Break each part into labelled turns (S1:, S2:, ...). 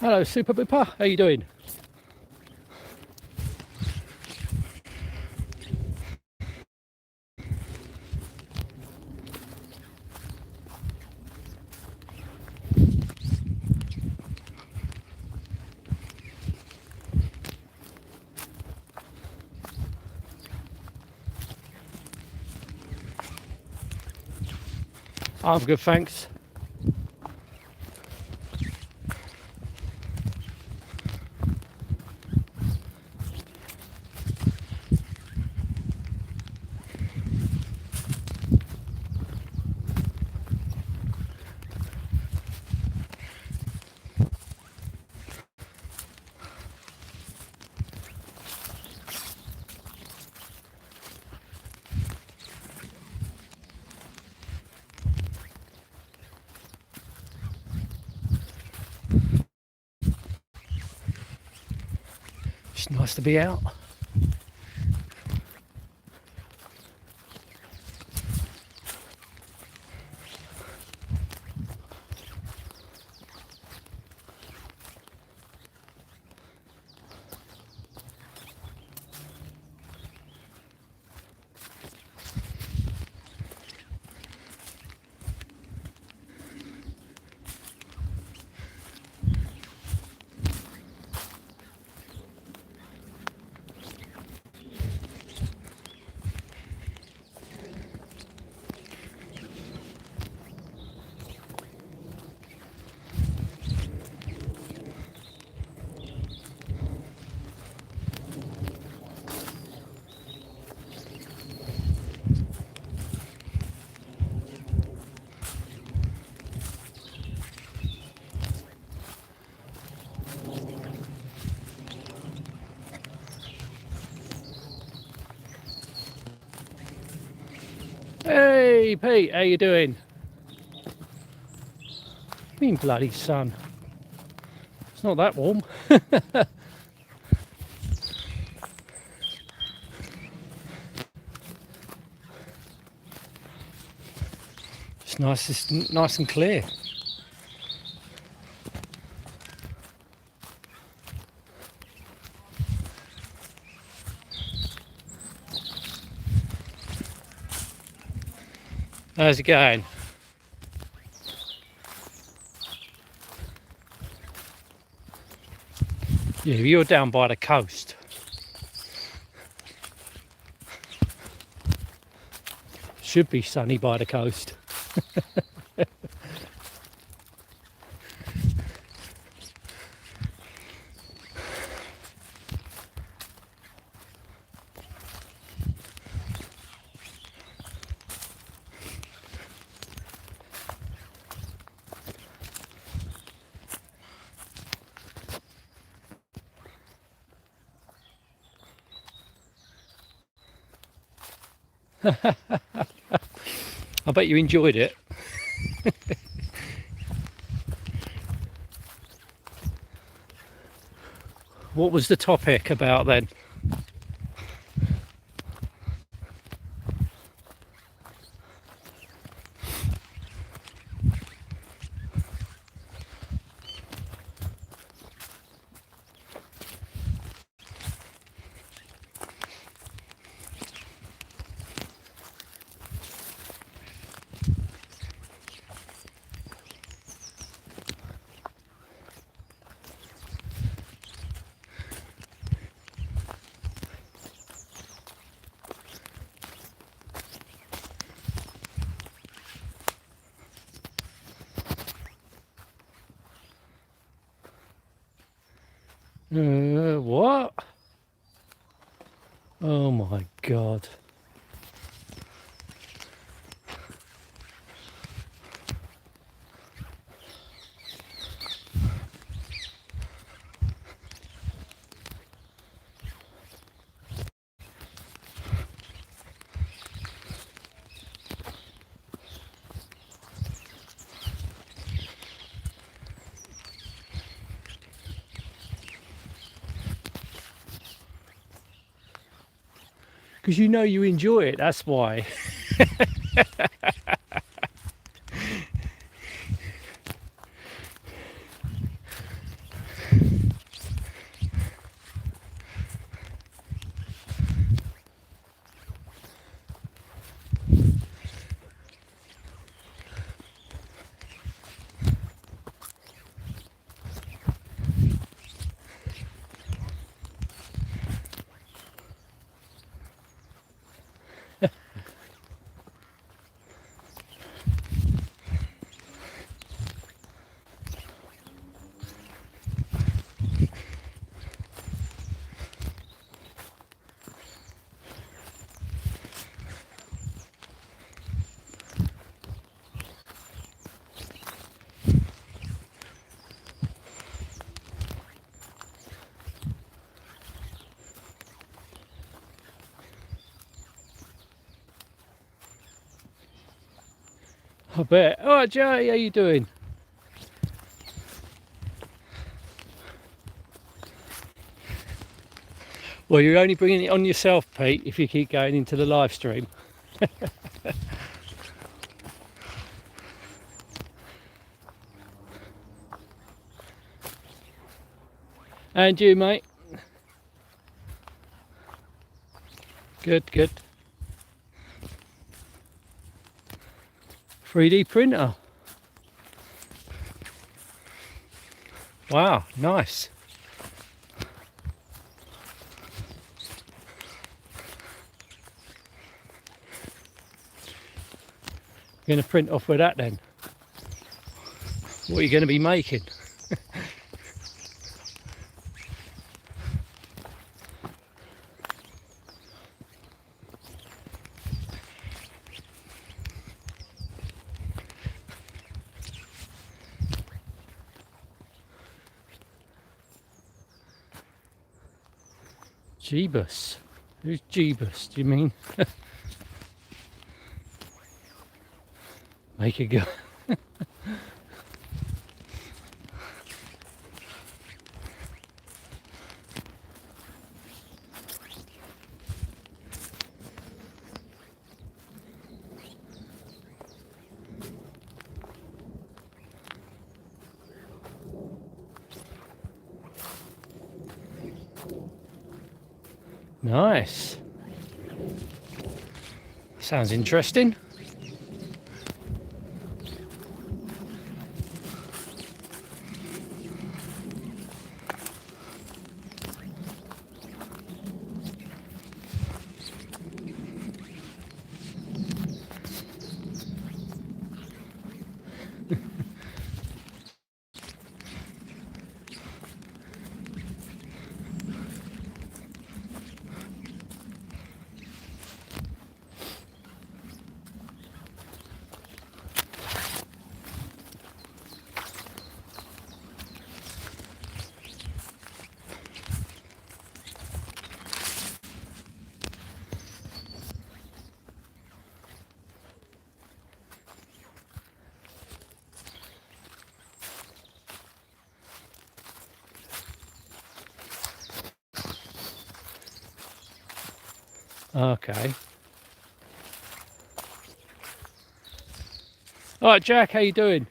S1: Hello, Super Booper. How you doing? I'm good, thanks. It's nice to be out. Hey, Pete, how you doing? Mean bloody sun. It's not that warm. It's nice and clear. How's it going? Yeah, you're down by the coast. Should be sunny by the coast. I bet you enjoyed it. What was the topic about then? What? Oh my God. Because you know you enjoy it, that's why. I bet. All right, Joey, how you doing? Well, you're only bringing it on yourself, Pete, if you keep going into the live stream. And you, mate. Good, good. 3D printer. Wow, nice. You're going to print off with that then? What are you going to be making? Jeebus. Who's Jeebus, do you mean? Make it go. Nice. Sounds interesting. Okay. All right, Jack, how you doing?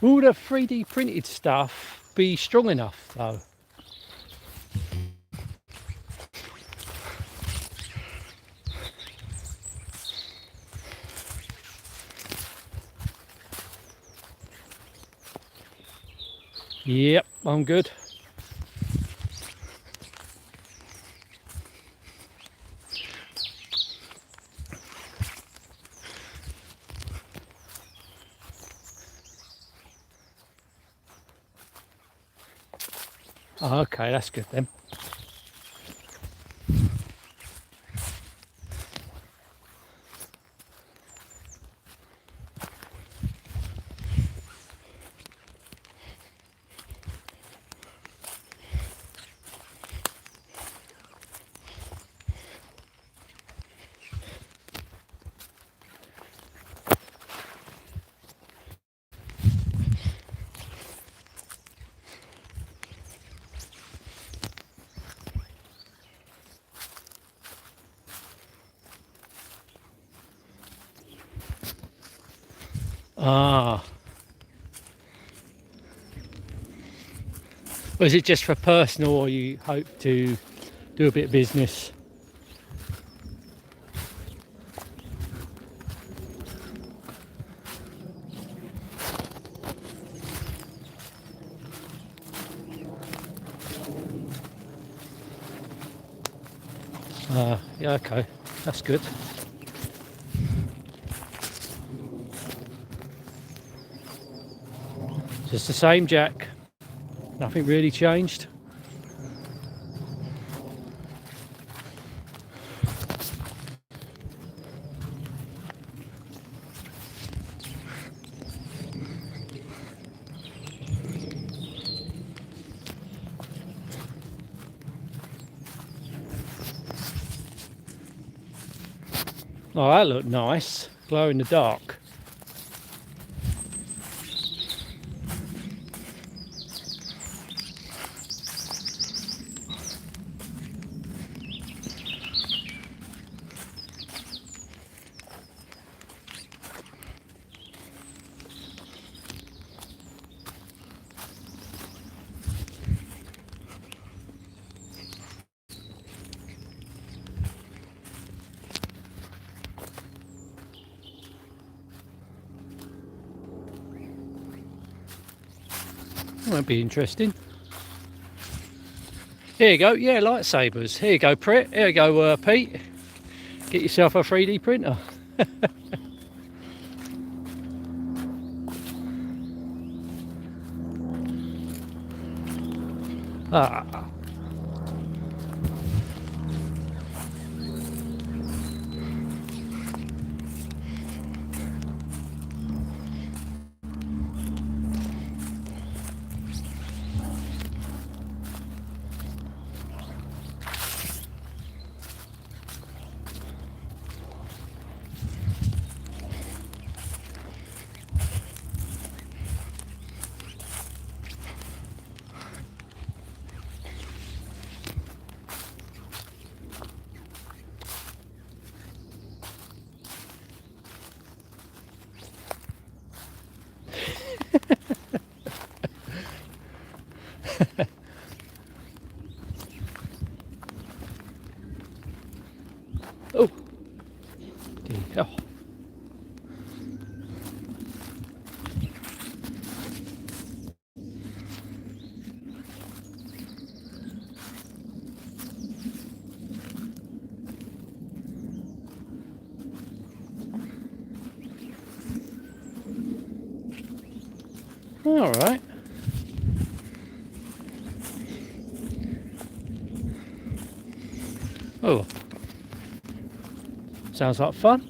S1: Will the 3D printed stuff be strong enough though? Yep, I'm good. Okay, that's good then. Ah. Or is it just for personal, or you hope to do a bit of business? Yeah, okay, that's good. Just the same, Jack. Nothing really changed. Oh, that looked nice. Glow in the dark. That'd be interesting. Here you go, yeah, lightsabers. Here you go, Prit. Here you go, Pete. Get yourself a 3D printer. Ah. Oh, dear hell. All right. Oh, sounds like fun.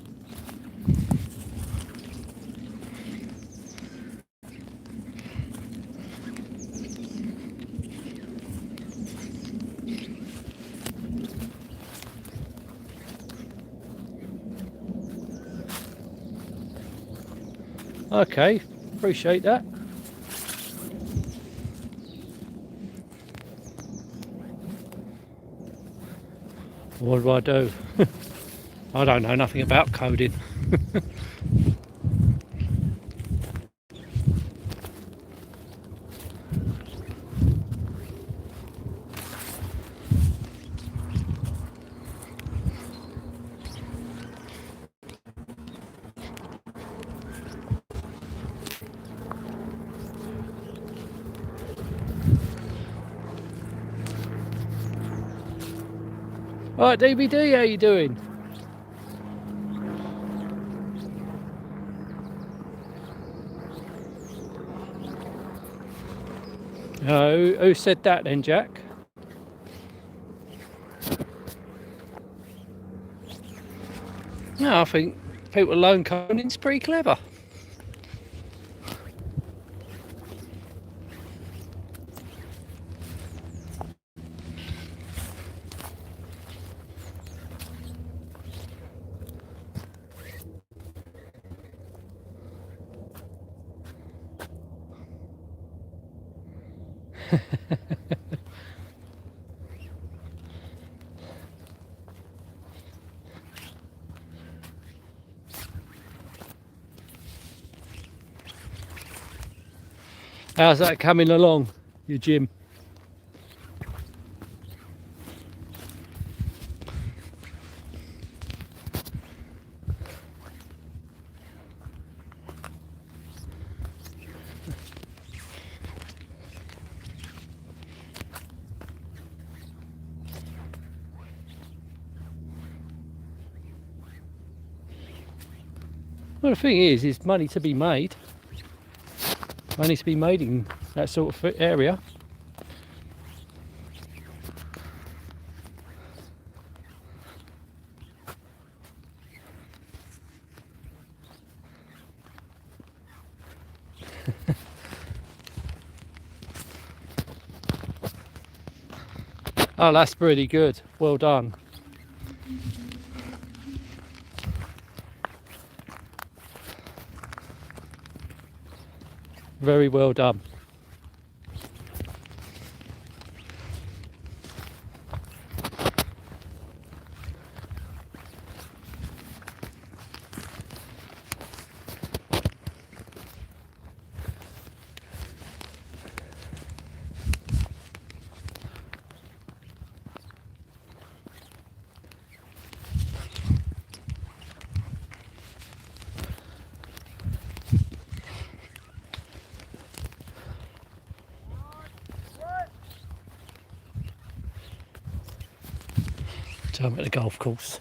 S1: Okay, appreciate that. What do I do? I don't know nothing about coding. Alright, DVD, how you doing? Who said that then, Jack? No, I think people alone coding's pretty clever. How's that coming along, your gym? Well, the thing is money to be made. Money to be made in that sort of area. Oh, that's pretty good. Well done. Very well done. So I'm at the golf course.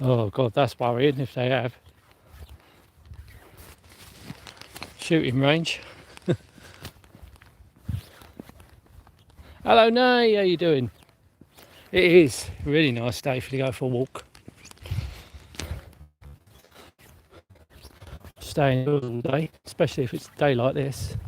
S1: Oh God, that's worrying if they have. Shooting range. Hello Nay, how you doing? It is a really nice day for to go for a walk. Stay indoors all day, especially if it's a day like this.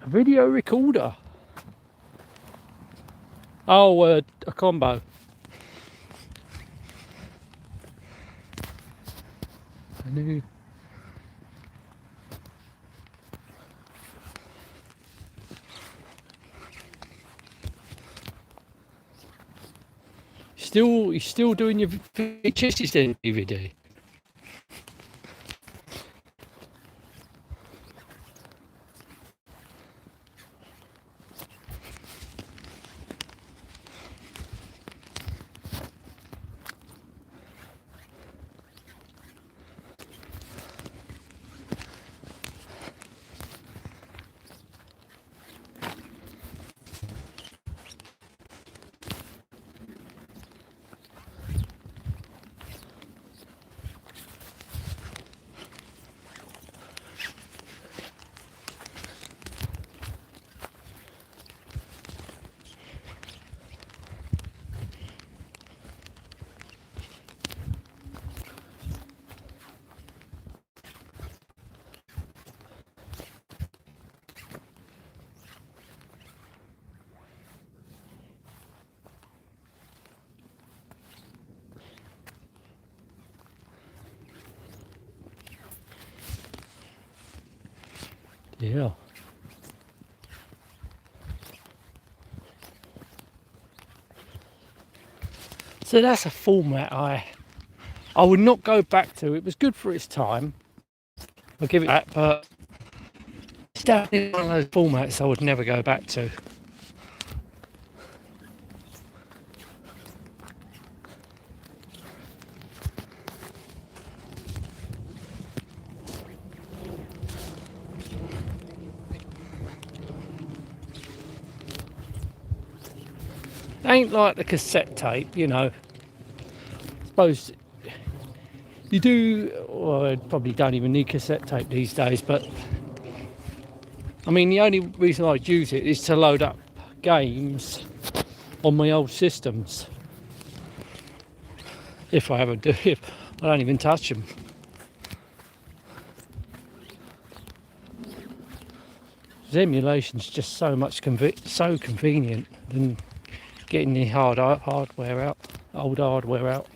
S1: A video recorder. Oh, a combo. I knew. You're still doing your VHS DVD. Yeah. So that's a format I would not go back to. It was good for its time. I'll give it that, but it's definitely one of those formats I would never go back to. Ain't like the cassette tape, you know. I suppose you do, well, I probably don't even need cassette tape these days, but I mean, the only reason I'd use it is to load up games on my old systems. If I ever do, I don't even touch them. Emulation's just so much so convenient than getting the hardware out, old hardware out.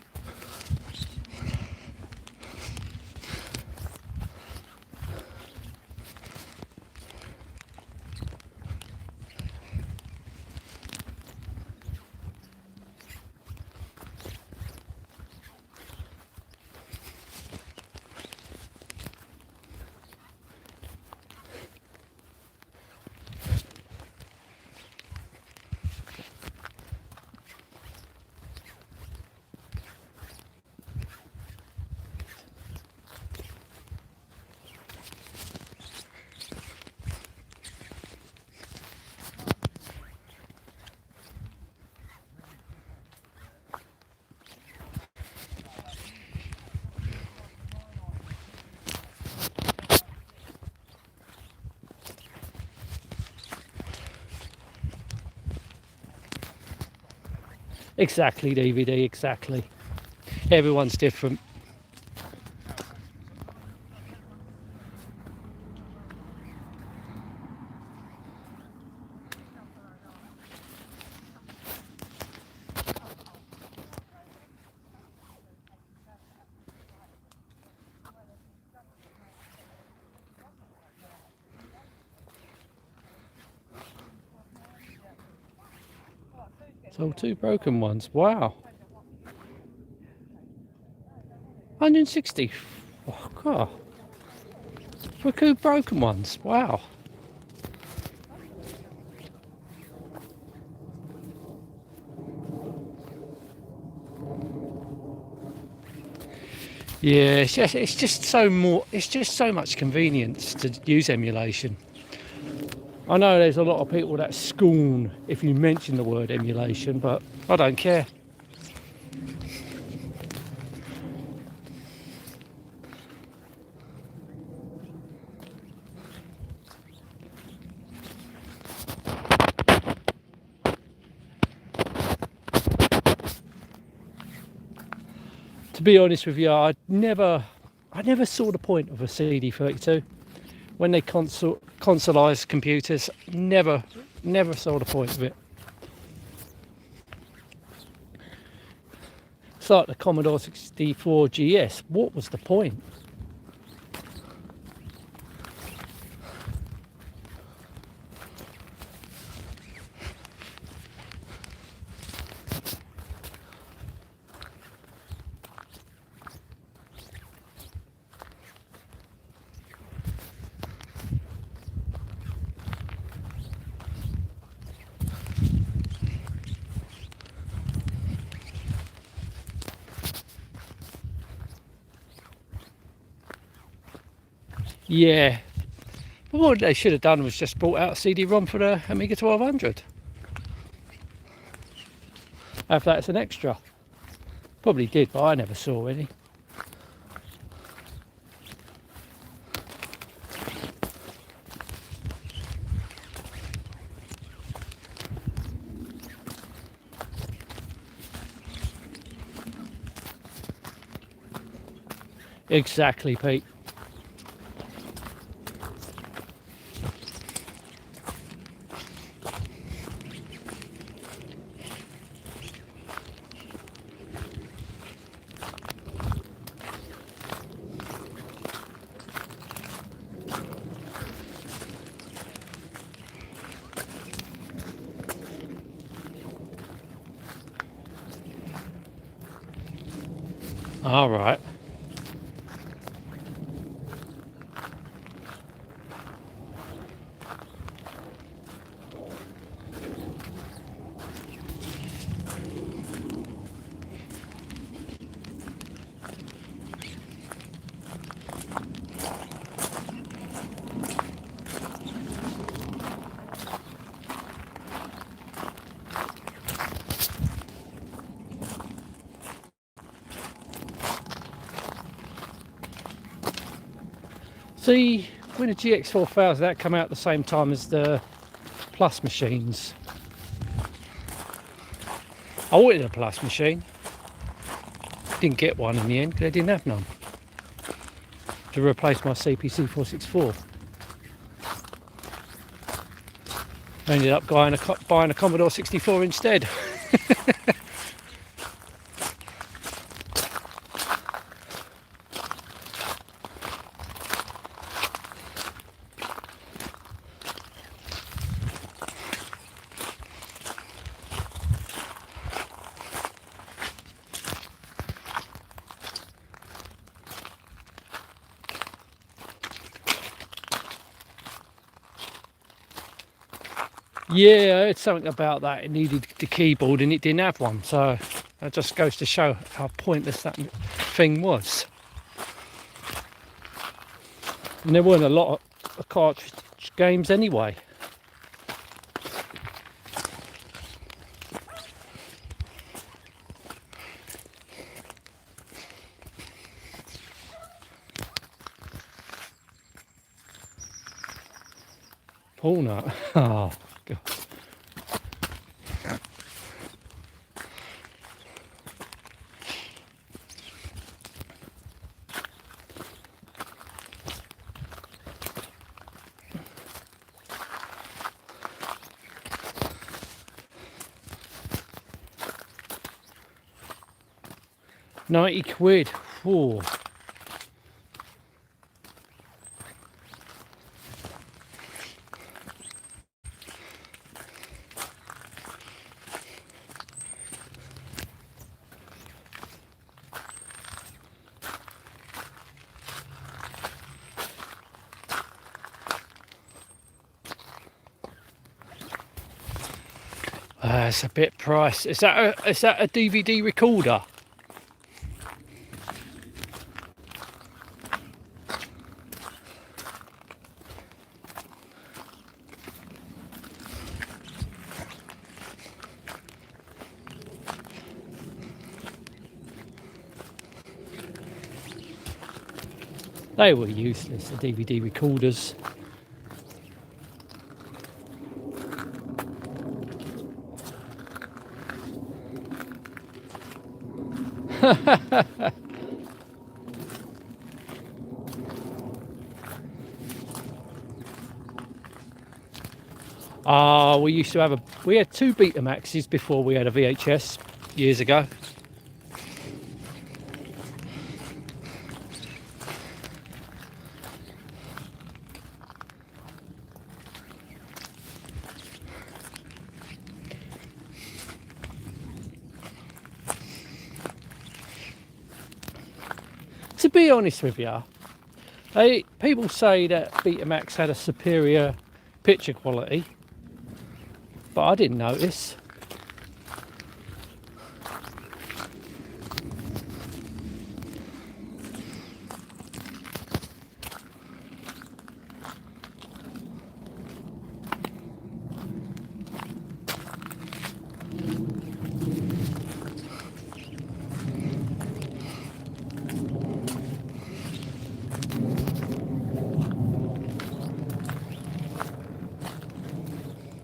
S1: Exactly, DVD, exactly. Everyone's different. So 2 broken ones. Wow. 160. Oh, God. For 2 broken ones. Wow. Yeah, it's just so much convenience to use emulation. I know there's a lot of people that scorn if you mention the word emulation, but I don't care. To be honest with you, I never saw the point of a CD32 when they consoleized computers. Never saw the point of it. It's like the Commodore 64 GS. What was the point? Yeah. But what they should have done was just brought out a CD-ROM for the Amiga 1200. Have that as an extra. Probably did, but I never saw any. Exactly, Pete. All right. See, when the GX4000 that come out at the same time as the Plus machines. I wanted a Plus machine. Didn't get one in the end because they didn't have none to replace my CPC 464. I ended up buying a Commodore 64 instead. Yeah, it's something about that. It needed the keyboard and it didn't have one, so that just goes to show how pointless that thing was. And there weren't a lot of cartridge games anyway. Paul nut. Oh, God. £90. Ooh. It's a bit pricey. Is that a DVD recorder? They were useless, the DVD recorders. We had two Betamaxes before we had a VHS years ago. To be honest with you, people say that Betamax had a superior picture quality, but I didn't notice.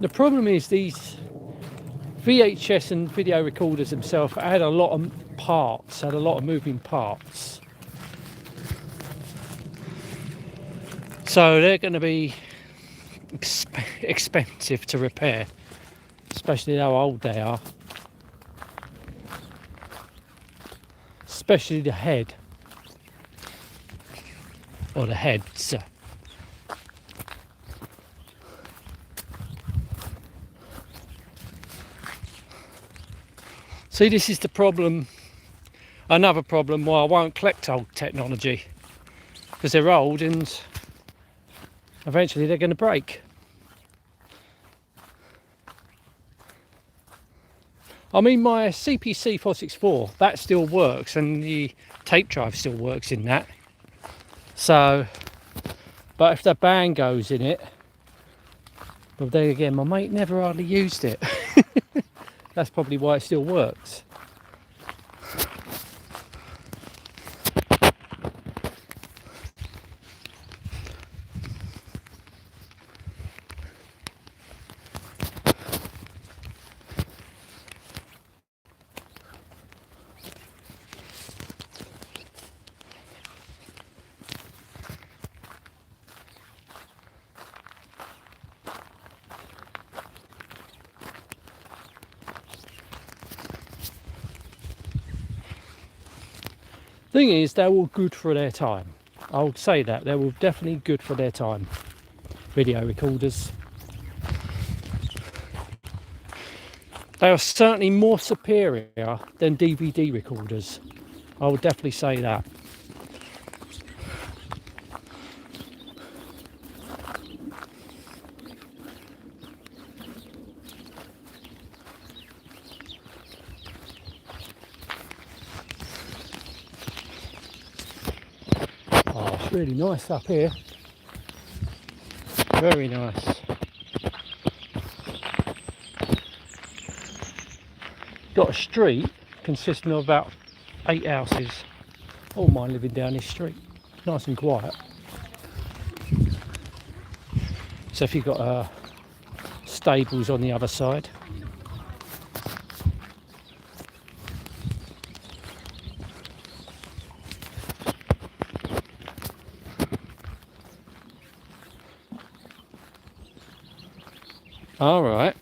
S1: The problem is these VHS and video recorders themselves had a lot of parts, had a lot of moving parts. So they're going to be expensive to repair, especially how old they are. Especially the head, or the heads. See, this is the problem, another problem why I won't collect old technology, because they're old and eventually they're going to break. I mean, my CPC 464, that still works, and the tape drive still works in that. So, but if the band goes in it, well, there again, my mate never hardly used it. That's probably why it still works. Thing is, they were good for their time. I would say that they were definitely good for their time. Video recorders. They are certainly more superior than DVD recorders. I would definitely say that. Really nice up here, very nice. Got a street consisting of about 8 houses, all mine living down this street, nice and quiet. So if you've got stables on the other side, all right.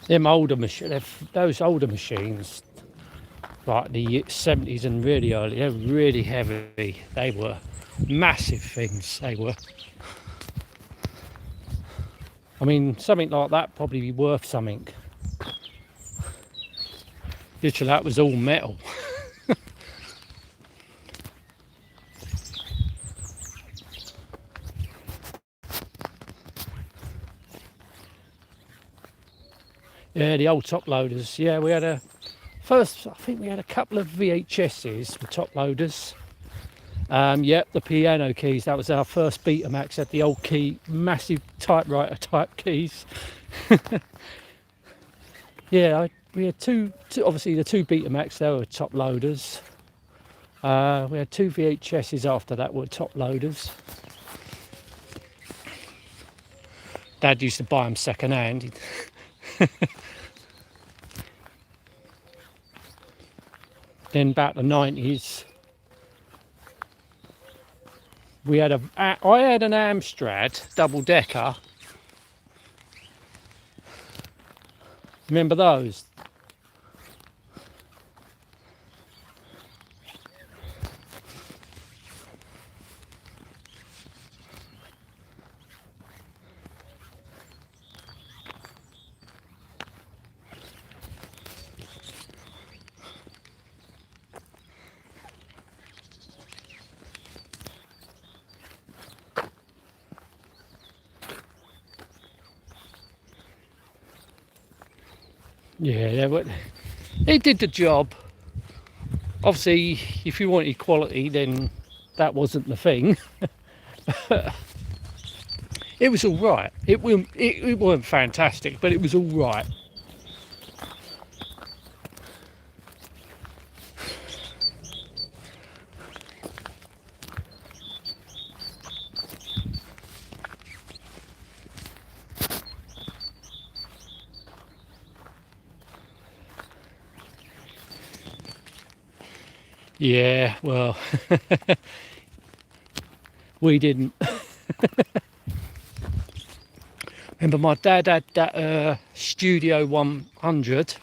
S1: Them older those older machines, like the 70s and really early, they were really heavy. They were massive things. They were. I mean, something like that probably be worth something. Literally, that was all metal. Yeah, the old top loaders. Yeah, we had I think we had a couple of VHSs with top loaders. Yep, the piano keys. That was our first Betamax. Had the old key, massive typewriter type keys. Yeah, we had two. Obviously, the two Betamax. They were top loaders. We had two VHSs after that were top loaders. Dad used to buy them second hand. Then about the 90s, we had I had an Amstrad double decker. Remember those? Yeah, they did the job. Obviously, if you wanted quality, then that wasn't the thing. It was all right. It weren't fantastic, but it was all right. Yeah, well, we didn't. Remember, my dad had that Studio 100.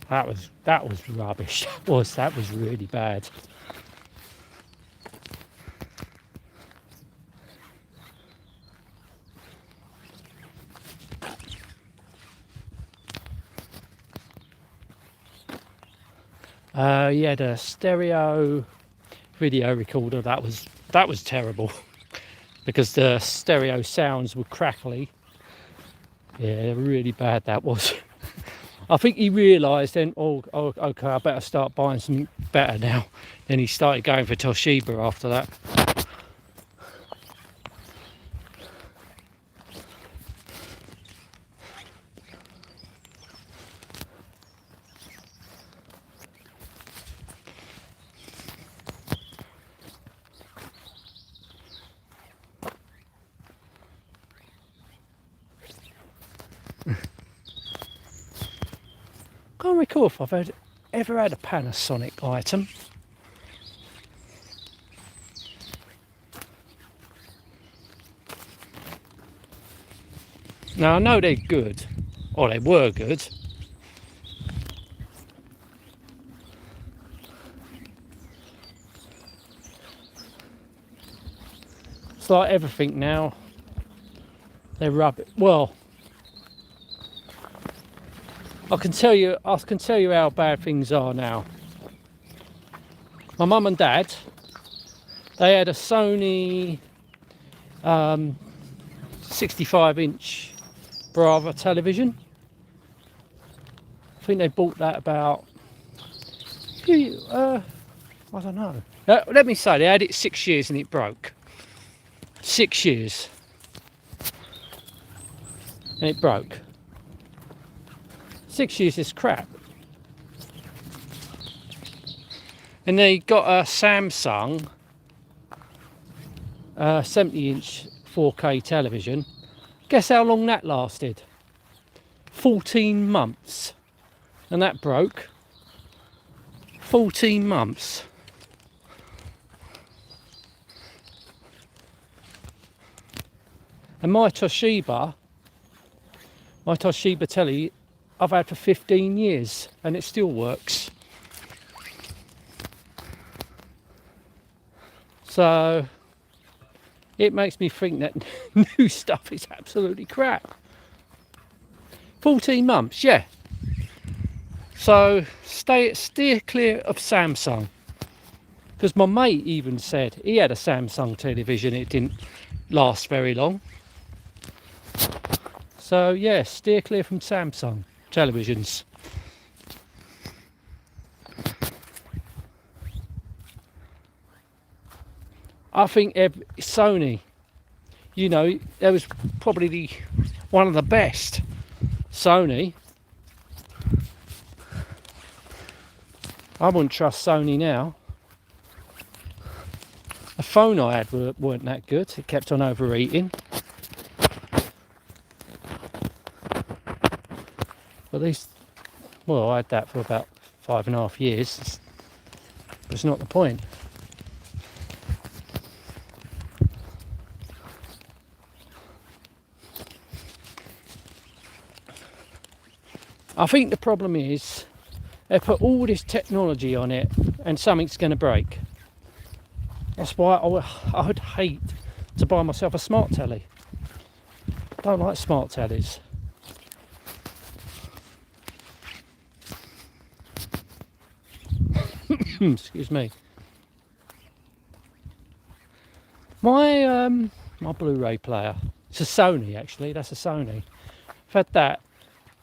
S1: That was rubbish. That was really bad. He had a stereo video recorder. That was terrible because the stereo sounds were crackly. Yeah, really bad that was. I think he realised then, oh, okay, I better start buying something better now. Then he started going for Toshiba after that. Can't recall if I've ever had a Panasonic item. Now I know they're good, or they were good. It's like everything now. They're rubbish. Well, I can tell you how bad things are now. My mum and dad, they had a Sony 65-inch Brava television. I think they bought that about I don't know. Let me say, they had it 6 years and it broke. 6 years. And it broke. 6 years is crap. And they got a Samsung 70-inch 4K television. Guess how long that lasted? 14 months. And that broke. 14 months. And my Toshiba telly I've had for 15 years and it still works. So it makes me think that new stuff is absolutely crap. 14 months, yeah. So steer clear of Samsung. Because my mate even said he had a Samsung television, it didn't last very long. So yeah, steer clear from Samsung televisions. I think Sony, you know, that was probably one of the best. Sony. I wouldn't trust Sony now. The phone I had weren't that good. It kept on overheating. But these, well, I had that for about 5.5 years. It's not the point. I think the problem is they put all this technology on it and something's going to break. That's why I would hate to buy myself a smart telly. I don't like smart tellies. Excuse me. My Blu-ray player, it's a Sony actually, that's a Sony. I've had that.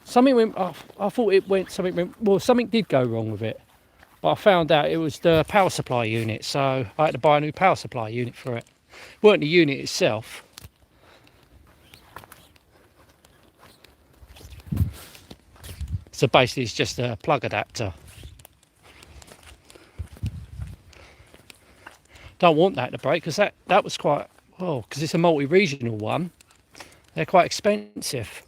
S1: Something went off. I thought something did go wrong with it. But I found out it was the power supply unit, so I had to buy a new power supply unit for it. It weren't the unit itself. So basically it's just a plug adapter. Don't want that to break because that was quite, well, because it's a multi-regional one, they're quite expensive.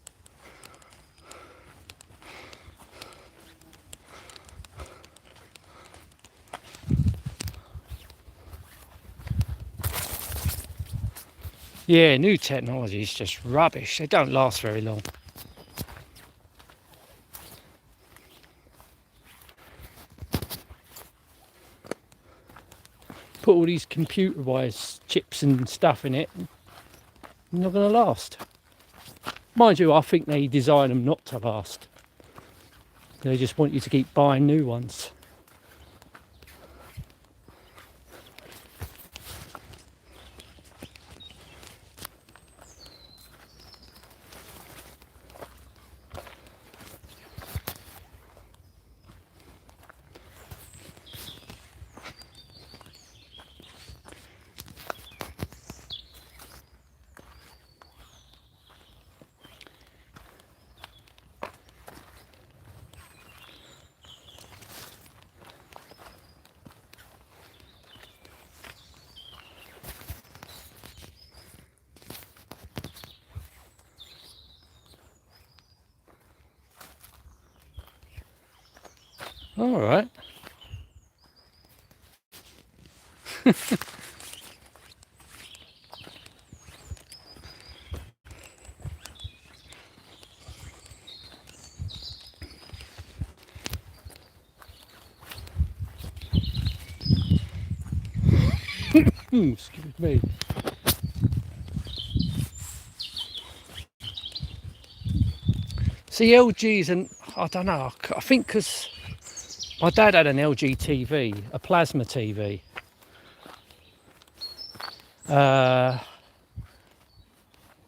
S1: Yeah, new technology is just rubbish. They don't last very long. Put all these computerized chips and stuff in it, not going to last. Mind you, I think they design them not to last. They just want you to keep buying new ones. All right. Excuse me. See, LGs, and I don't know, I think because my dad had an LG TV, a plasma TV.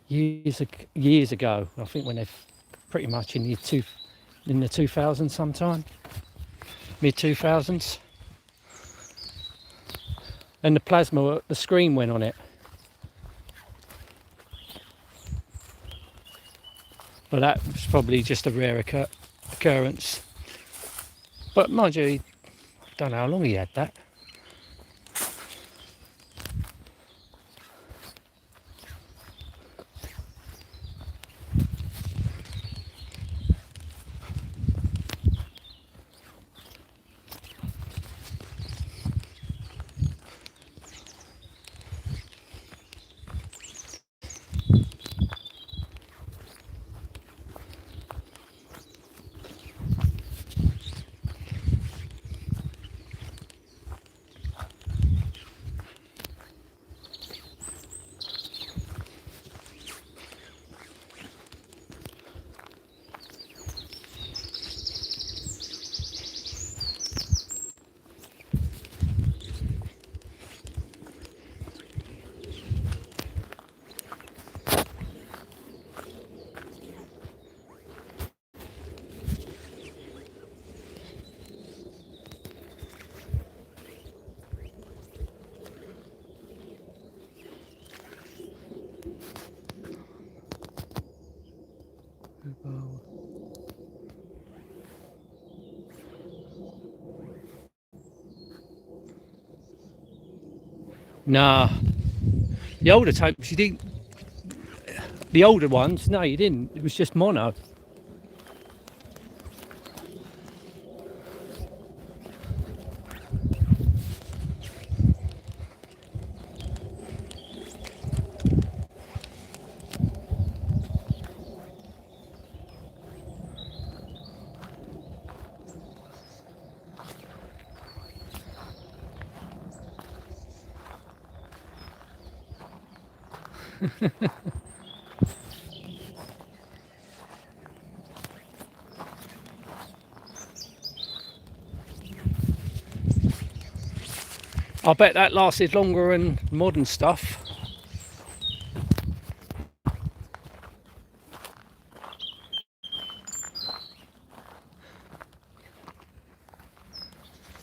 S1: Years ago, I think when they're pretty much in the 2000s sometime, mid 2000s, and the screen went on it. But that was probably just a rare occurrence. But mind you, I don't know how long he had that. Nah, the older tapes you didn't. The older ones, no, you didn't. It was just mono. I bet that lasted longer than modern stuff.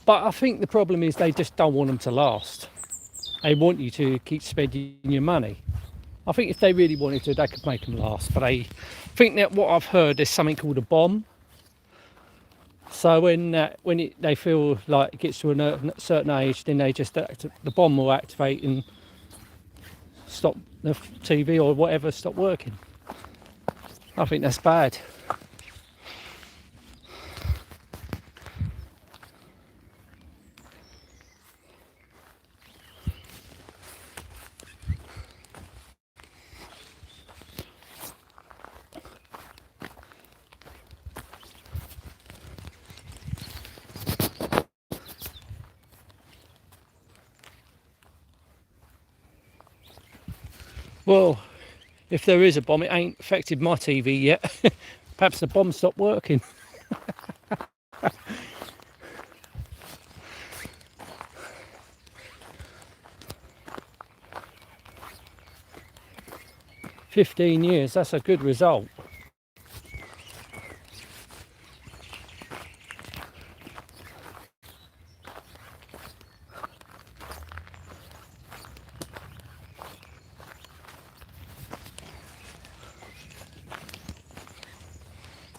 S1: But I think the problem is they just don't want them to last. They want you to keep spending your money. I think if they really wanted to, they could make them last. But I think that what I've heard, there's something called a bomb. So when they feel like it gets to a certain age, then the bomb will activate and stop the TV or whatever stop working. I think that's bad. Well, if there is a bomb, it ain't affected my TV yet. Perhaps the bomb stopped working. "15 years, that's a good result."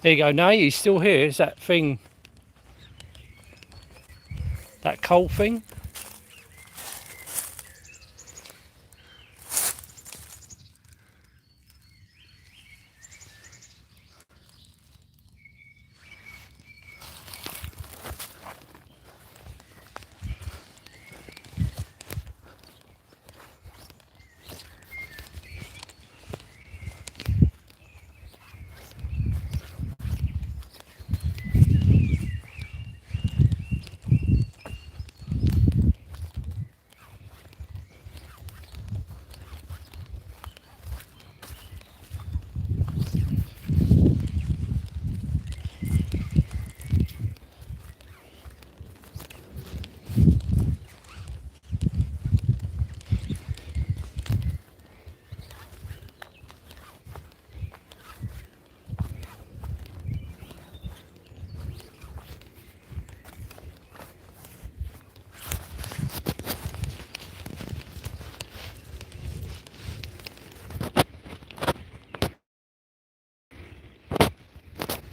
S1: There you go. Now you still here. Is that thing, that coal thing?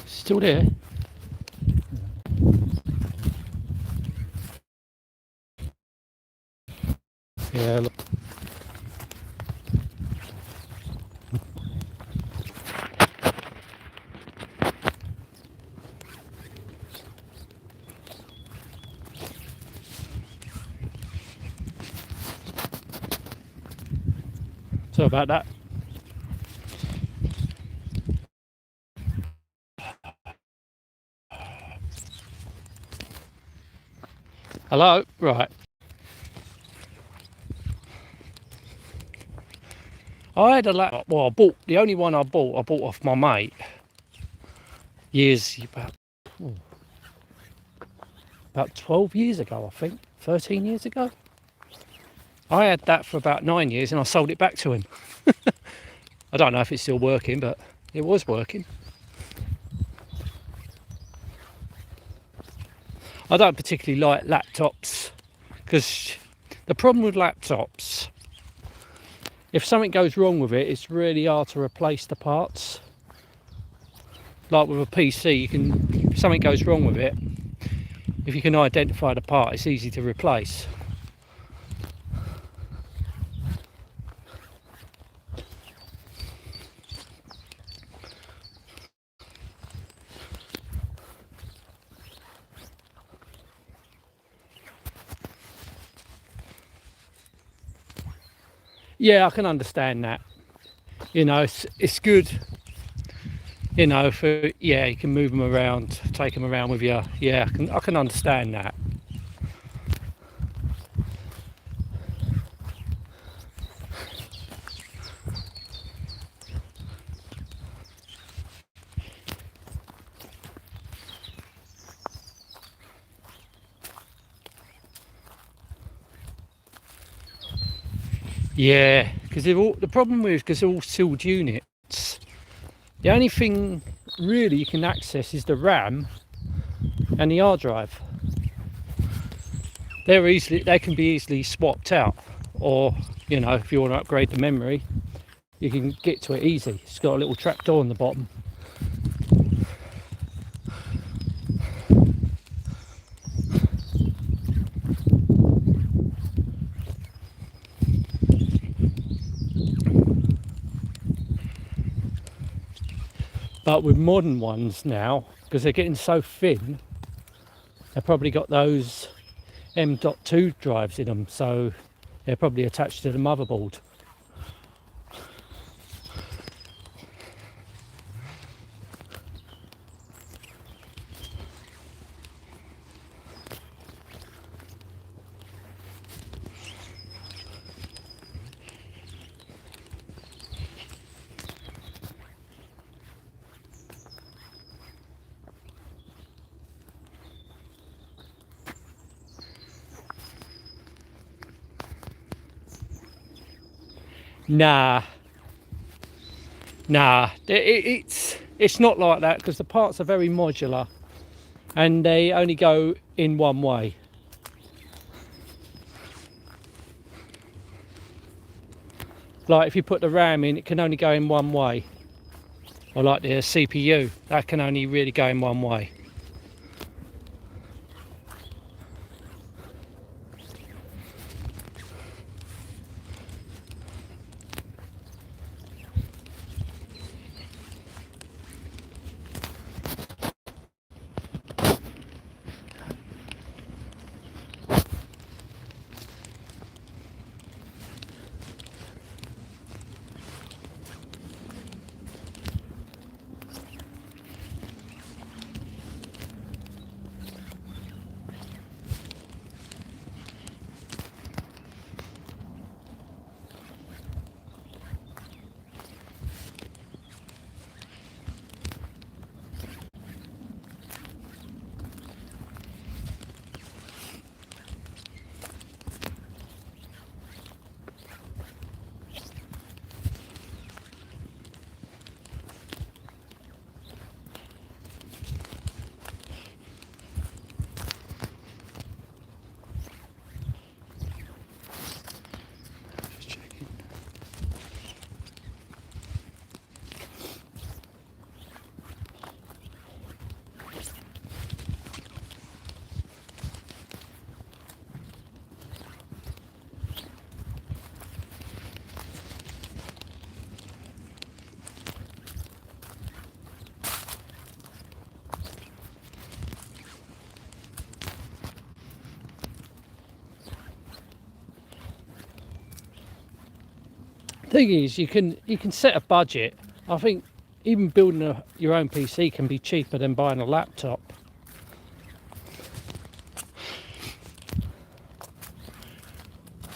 S1: Still there? Yeah, look. So about that. Hello? Right. I had a laptop. Well, the only one I bought off my mate about 12 years ago, I think. 13 years ago. I had that for about 9 years and I sold it back to him. I don't know if it's still working, but it was working. I don't particularly like laptops because the problem with laptops, if something goes wrong with it, it's really hard to replace the parts. like with a PC, you can, if something goes wrong with it, if you can identify the part, it's easy to replace. Yeah, I can understand that. You know, it's good. You know, for, yeah, you can move them around, take them around with you. Yeah, I can understand that. Yeah, because the problem with, because they're all sealed units, the only thing really you can access is the RAM and the hard drive. They can be easily swapped out, or, you know, if you want to upgrade the memory, you can get to it easy. It's got a little trapdoor on the bottom. But with modern ones now, because they're getting so thin, they've probably got those M.2 drives in them, so they're probably attached to the motherboard. Nah, it's not like that, because the parts are very modular and they only go in one way. Like if you put the RAM in, it can only go in one way. Or like the CPU, that can only really go in one way. Thing is, you can set a budget. I think even building your own PC can be cheaper than buying a laptop.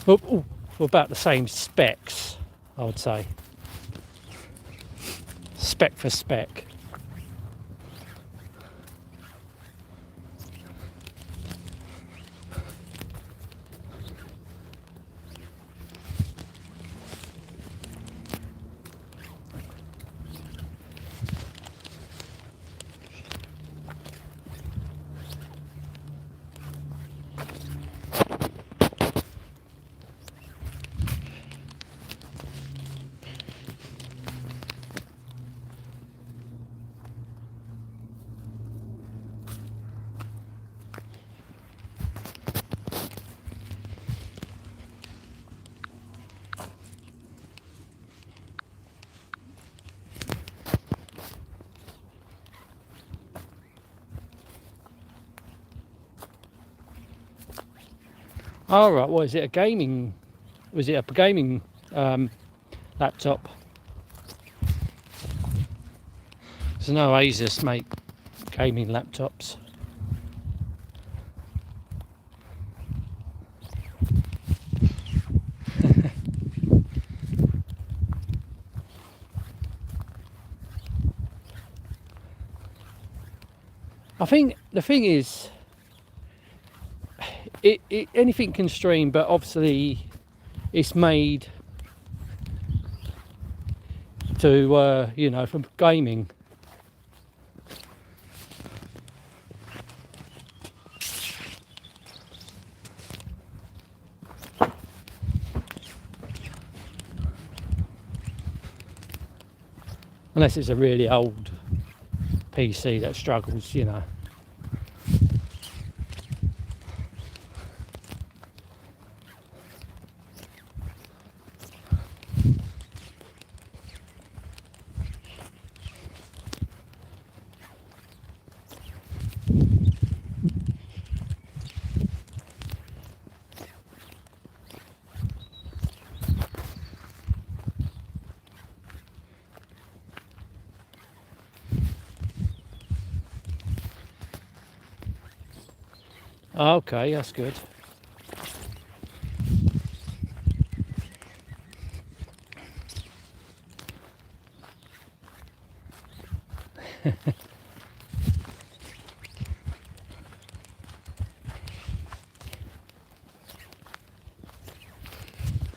S1: For about the same specs, I would say. Spec for spec. Oh right, what is it? A gaming? Was it a gaming laptop? There's no Asus make gaming laptops. I think the thing is, anything can stream, but obviously it's made to you know, for gaming. Unless it's a really old PC that struggles, you know. Okay, that's good.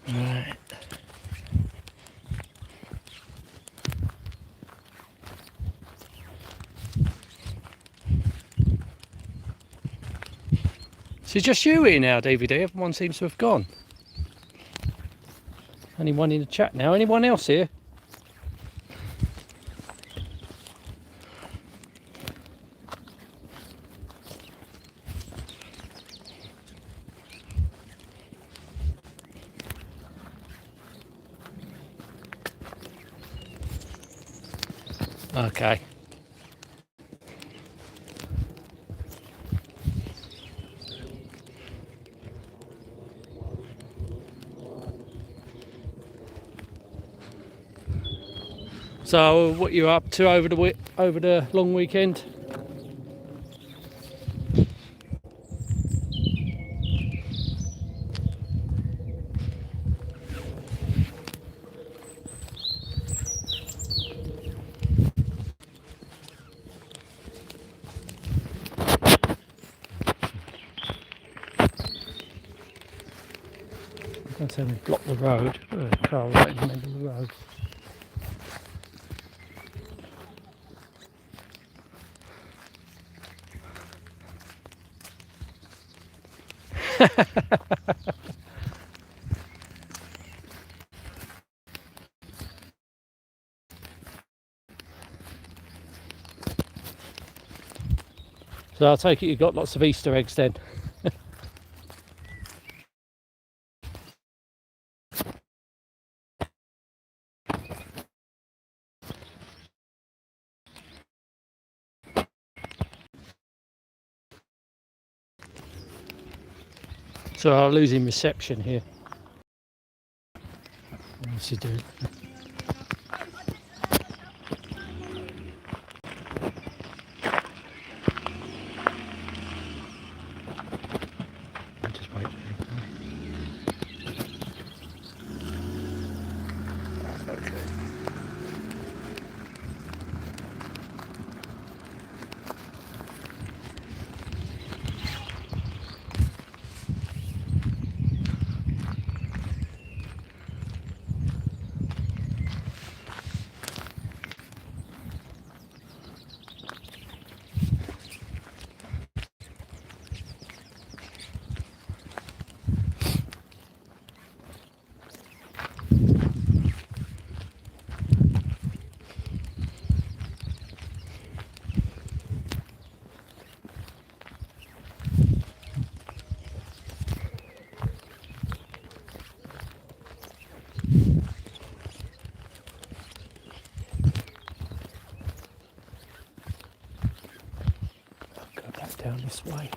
S1: Right. So just you here now, DVD. Everyone seems to have gone. Only one in the chat now. Anyone else here? Okay. So, what you up to over the long weekend? I'm going to block the road. There's a car right in the middle of the road. So I'll take it you've got lots of Easter eggs then. So I'm losing reception here. What's he doing? Just wait. Okay. Go back down this way.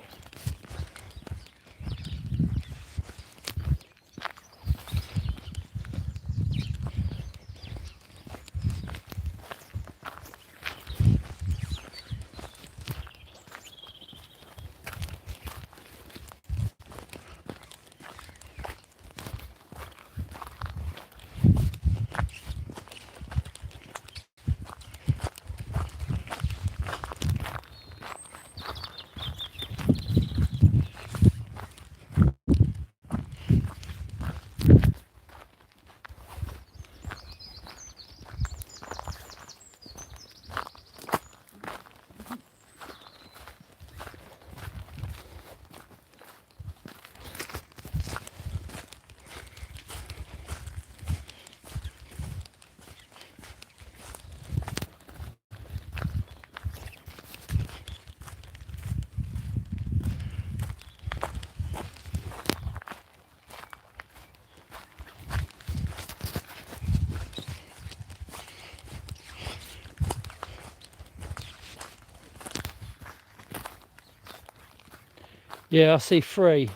S1: Yeah, I see 3.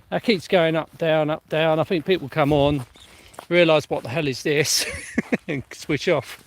S1: That keeps going up, down, up, down. I think people come on, realise what the hell is this, and switch off.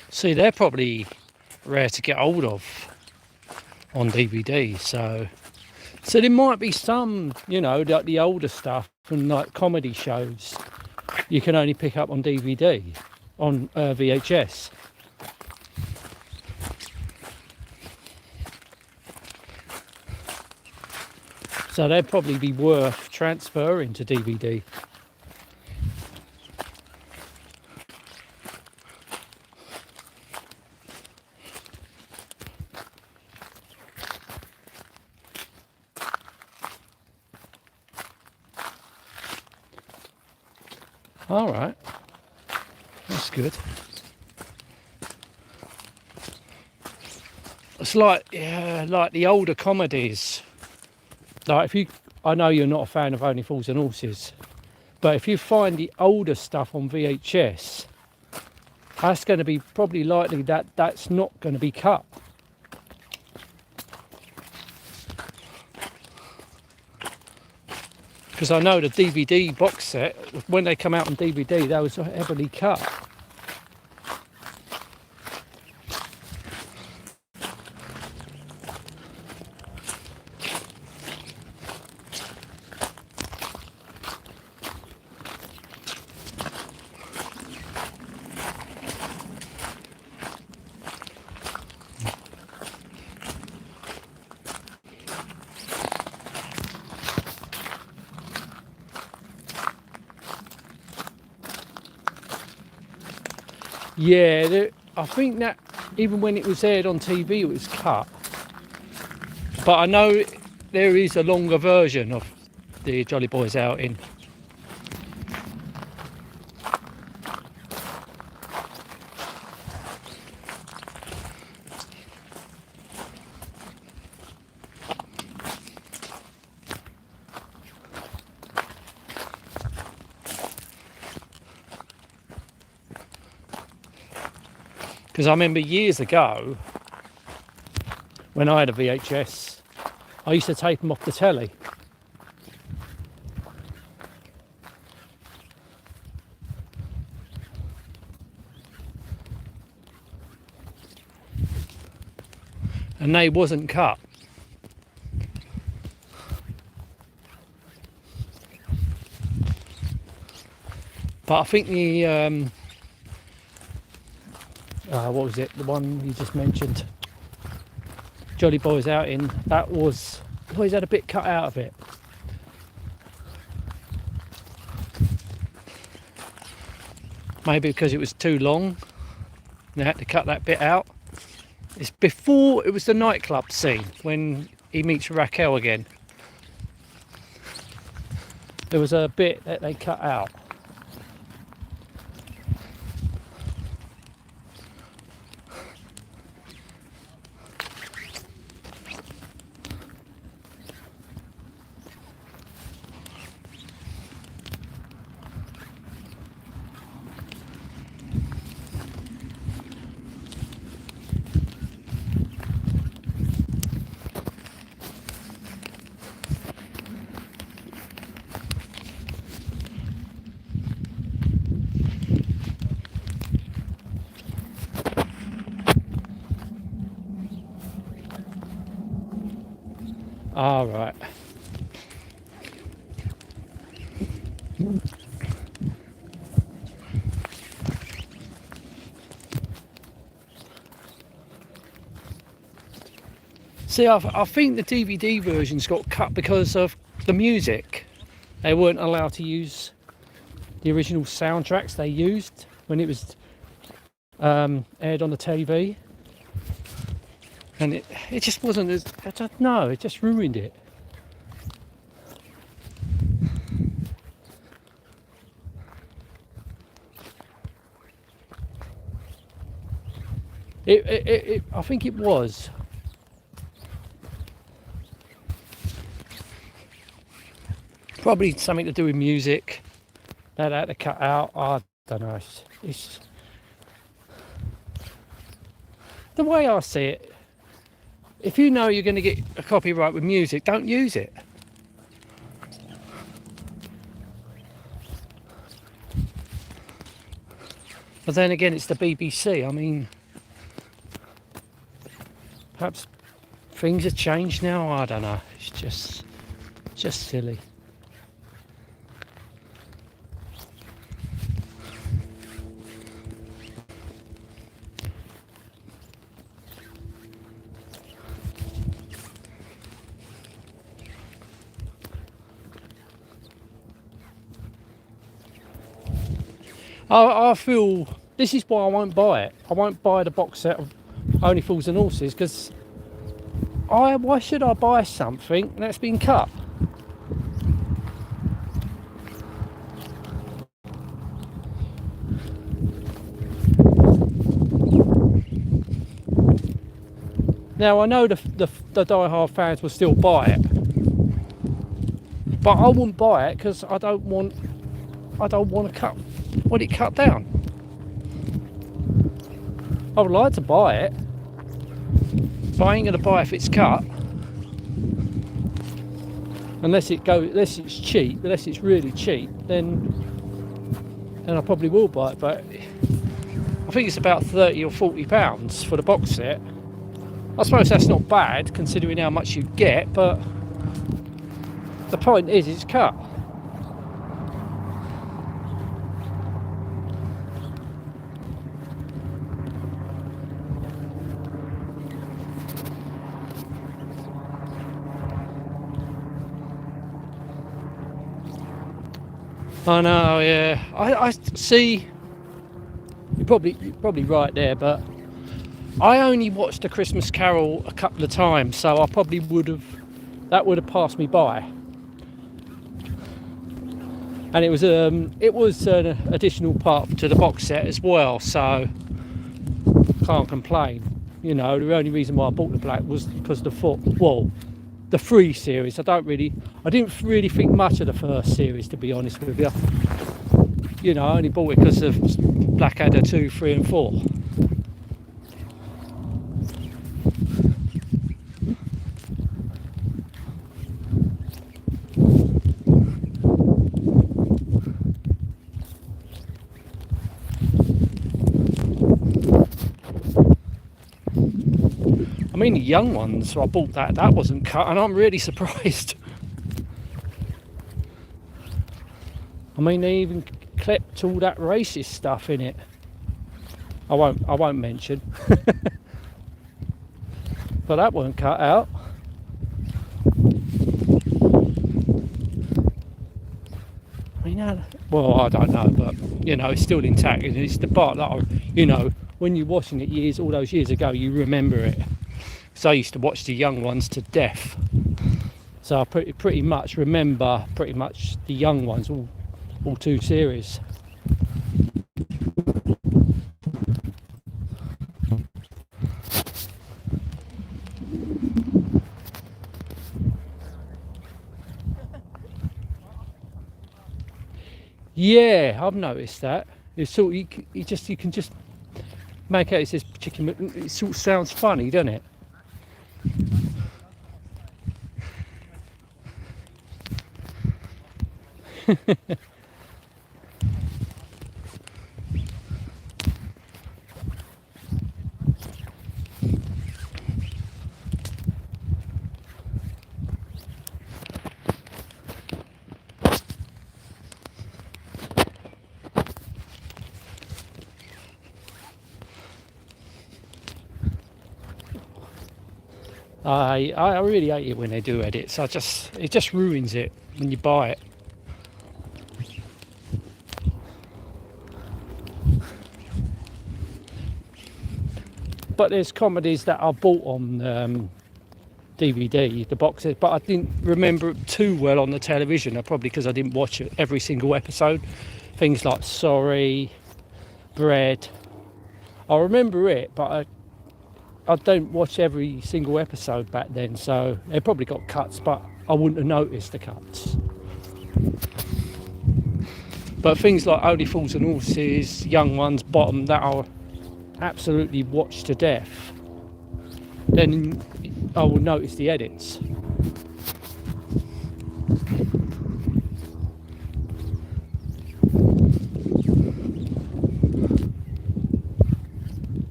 S1: See, they're probably rare to get hold of on DVD, so there might be some, you know, like the older stuff from like comedy shows you can only pick up on DVD, on VHS. So they'd probably be worth transferring to DVD. All right, that's good. It's like, yeah, like the older comedies. Like if you, I know you're not a fan of Only Fools and Horses, but if you find the older stuff on VHS, that's going to be probably likely that that's not going to be cut. Because I know the DVD box set, when they come out on DVD, they was heavily cut. Yeah, I think that even when it was aired on TV, it was cut. But I know there is a longer version of the Jolly Boys outing. Because I remember years ago, when I had a VHS, I used to tape them off the telly. And they wasn't cut. But I think the, what was it? The one you just mentioned, Jolly Boys outing, that was, always had a bit cut out of it. Maybe because it was too long, they had to cut that bit out. It's before, it was the nightclub scene when he meets Raquel again. There was a bit that they cut out. All right. See, I think the DVD versions got cut because of the music. They weren't allowed to use the original soundtracks they used when it was aired on the TV. And it just wasn't as, I don't know, it just ruined it. I think it was. Probably something to do with music. They had to cut out. I don't know. It's the way I see it. If you know you're going to get a copyright with music, don't use it. But then again, it's the BBC. I mean, perhaps things have changed now. I don't know. It's just silly. I feel this is why I won't buy it. I won't buy the box set of Only Fools and Horses because why should I buy something that's been cut? Now I know the die-hard fans will still buy it, but I wouldn't buy it because I don't want to cut it cut down. I would like to buy it, but I ain't going to buy it if it's cut, unless it's cheap. Unless it's really cheap, then I probably will buy it. But I think it's about £30 or £40 for the box set. I suppose that's not bad considering how much you get, but the point is it's cut. I know, yeah. I see. You're probably right there, but I only watched A Christmas Carol a couple of times, so I probably would have passed me by. And it was an additional part to the box set as well, so can't complain. You know, the only reason why I bought the black was because the free series. I didn't really think much of the first series, to be honest with you. You know, I only bought it because of Blackadder 2, 3 and 4. I mean, the young ones, so I bought that wasn't cut, and I'm really surprised. I mean, they even clipped all that racist stuff in it. I won't mention. But that weren't cut out. I mean, well, I don't know, but you know, it's still intact. It's the part that when you're watching it all those years ago, you remember it. So I used to watch the young ones to death, so I pretty much remember the young ones, all 2 series. Yeah, I've noticed that. It's sort of, you can just make out it says chicken. It sort of sounds funny, doesn't it? I really hate it when they do edits. It just ruins it when you buy it. But there's comedies that I bought on DVD, the boxes, but I didn't remember it too well on the television. Probably because I didn't watch it every single episode. Things like Sorry, Bread. I remember it, but I don't watch every single episode back then, so they probably got cuts, but I wouldn't have noticed the cuts. But things like Only Fools and Horses, Young Ones, Bottom, that I'll absolutely watch to death. Then I will notice the edits.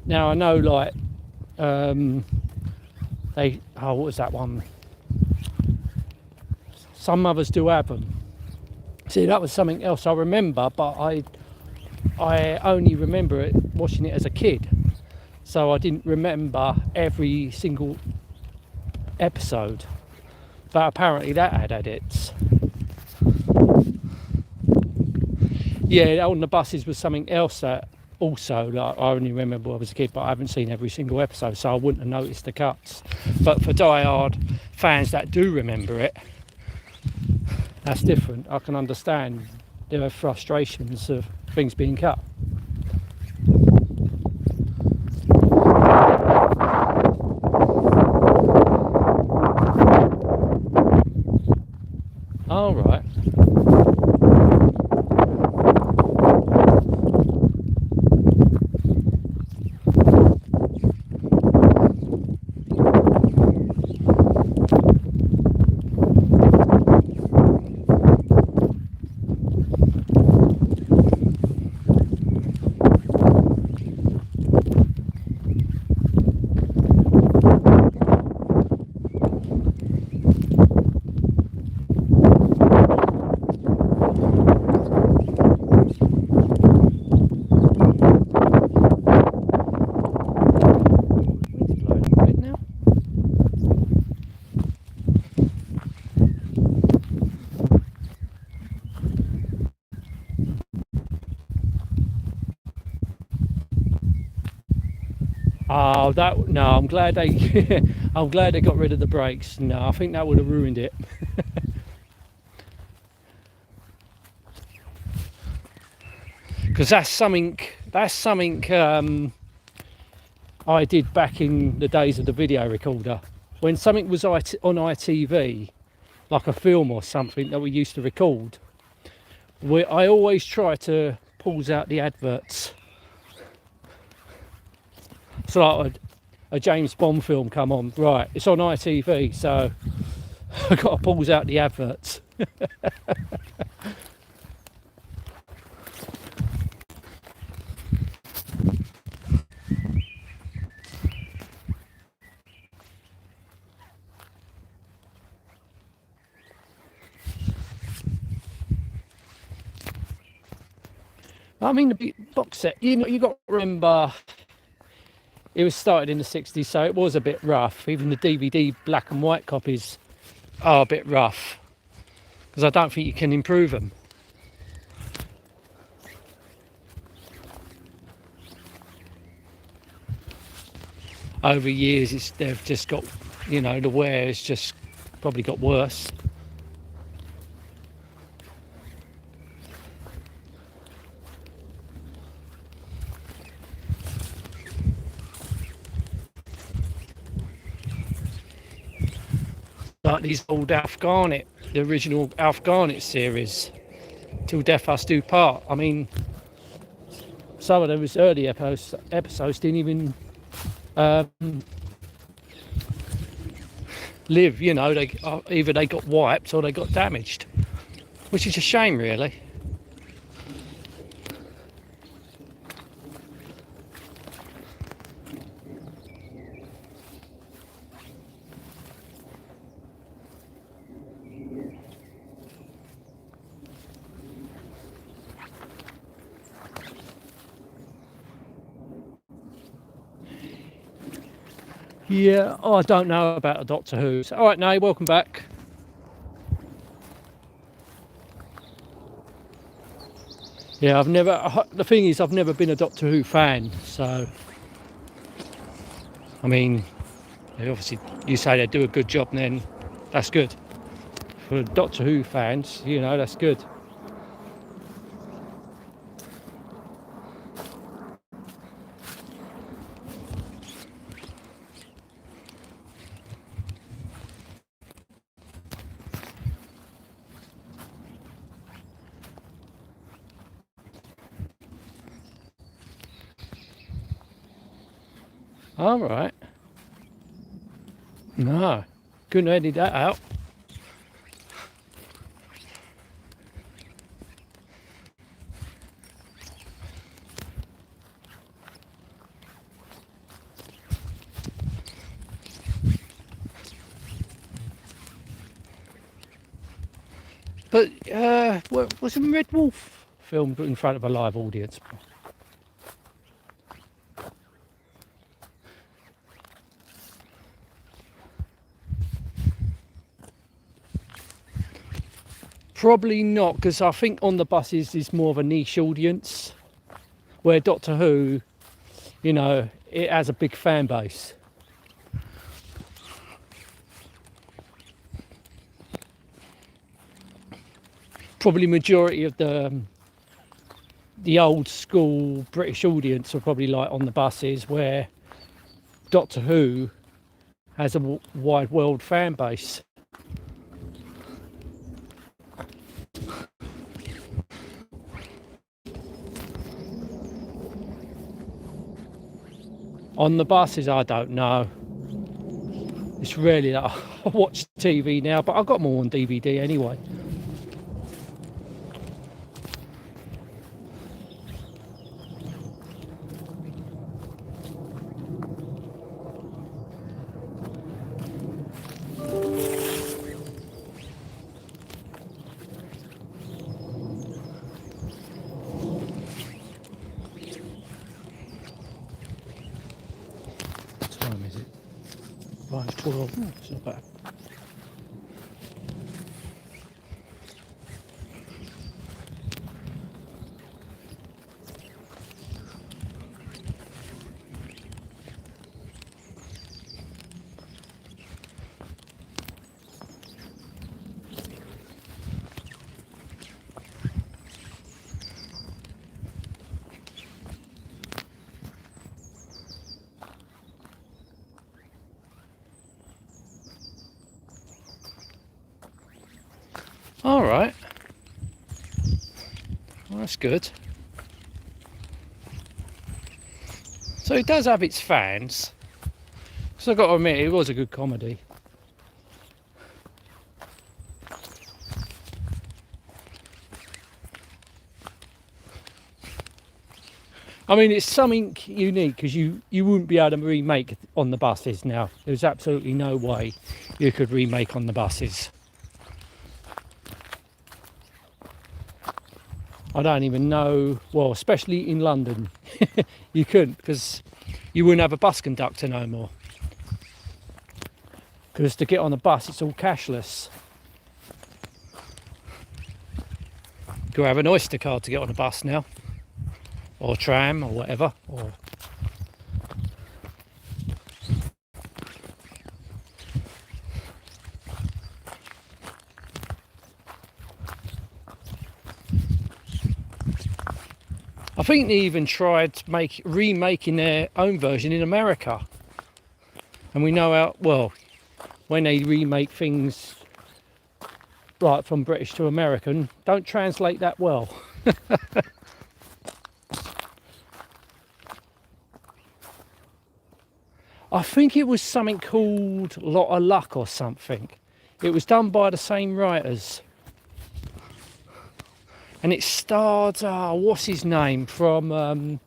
S1: Now I know, like, what was that one? Some mothers do have them. See, that was something else I remember, but I only remember it watching it as a kid, so I didn't remember every single episode. But apparently that had edits. Yeah, on the buses was something else that also, like, I only remember when I was a kid, but I haven't seen every single episode, so I wouldn't have noticed the cuts. But for die-hard fans that do remember it, that's different. I can understand there are frustrations of things being cut. All right. Oh, that no! I'm glad they, I'm glad they got rid of the brakes. No, I think that would have ruined it. Because that's something I did back in the days of the video recorder. When something was on ITV, like a film or something that we used to record, I always try to pause out the adverts. So like a James Bond film come on, right, it's on ITV, so I've got to pause out the adverts. I mean, the box set, you got to remember, it was started in the 60s, so it was a bit rough. Even the DVD black and white copies are a bit rough, because I don't think you can improve them. Over years, they've just got, the wear has just probably got worse. Like these old Alf Garnett, the original Alf Garnett series, Till Death Us Do Part. I mean, some of those early episodes didn't even live. Either they got wiped or they got damaged, which is a shame, really. Yeah, oh, I don't know about the Doctor Who's. All right, Nay, welcome back. Yeah, the thing is, I've never been a Doctor Who fan, so, I mean, obviously, you say they do a good job, and then that's good. For Doctor Who fans, you know, that's good. All right. No, couldn't edit that out. But was a Red Wolf filmed in front of a live audience? Probably not, because I think on the buses is more of a niche audience, where Doctor Who, you know, it has a big fan base. Probably majority of the old school British audience are probably like on the buses, where Doctor Who has a wide world fan base. On the buses, I don't know. It's rarely that I watch TV now, but I've got more on DVD anyway. What time is it? 5:12. Oh, it's not bad. All right. Well, that's good. So it does have its fans. So I've got to admit, it was a good comedy. I mean, it's something unique, because you wouldn't be able to remake on the buses now. There's absolutely no way you could remake on the buses. I don't even know, well, especially in London, you couldn't, because you wouldn't have a bus conductor no more. Because to get on a bus, it's all cashless. Go have an Oyster card to get on a bus now, or tram, or whatever. Or I think they even tried remaking their own version in America. And we know how, well, when they remake things like from British to American, don't translate that well. I think it was something called Lot of Luck or something. It was done by the same writers. And it starred, what's his name from,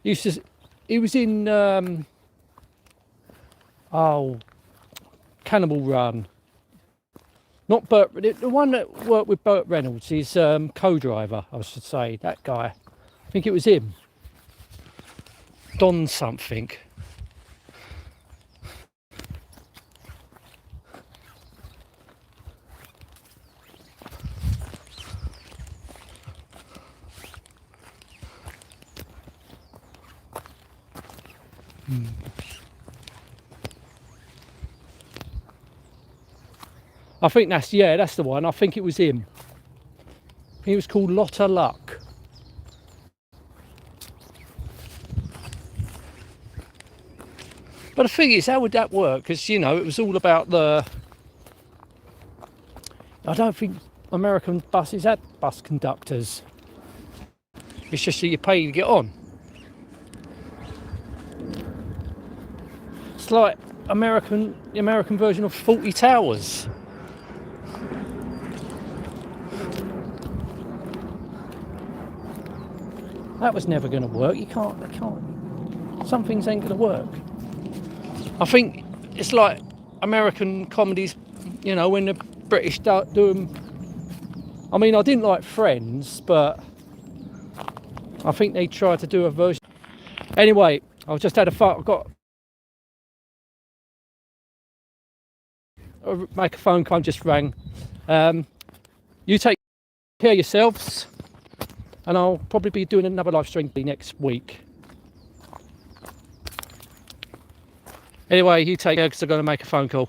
S1: he was in, Cannibal Run. Not Burt, the one that worked with Burt Reynolds, his co-driver, I should say, that guy. I think it was him. Don something. I think that's the one. I think it was him. He was called Lotta Luck. But the thing is, how would that work? Because, you know, it was all about the... I don't think American buses had bus conductors. It's just that you pay to get on. It's like the American version of 40 Towers. That was never going to work. They can't. Some things ain't going to work. I think it's like American comedies, you know, when the British do them. I mean, I didn't like Friends, but I think they tried to do a version. Anyway, I've just had I've got make a phone call, just rang. You take care of yourselves, and I'll probably be doing another live stream next week. Anyway, you take care, because I'm going to make a phone call.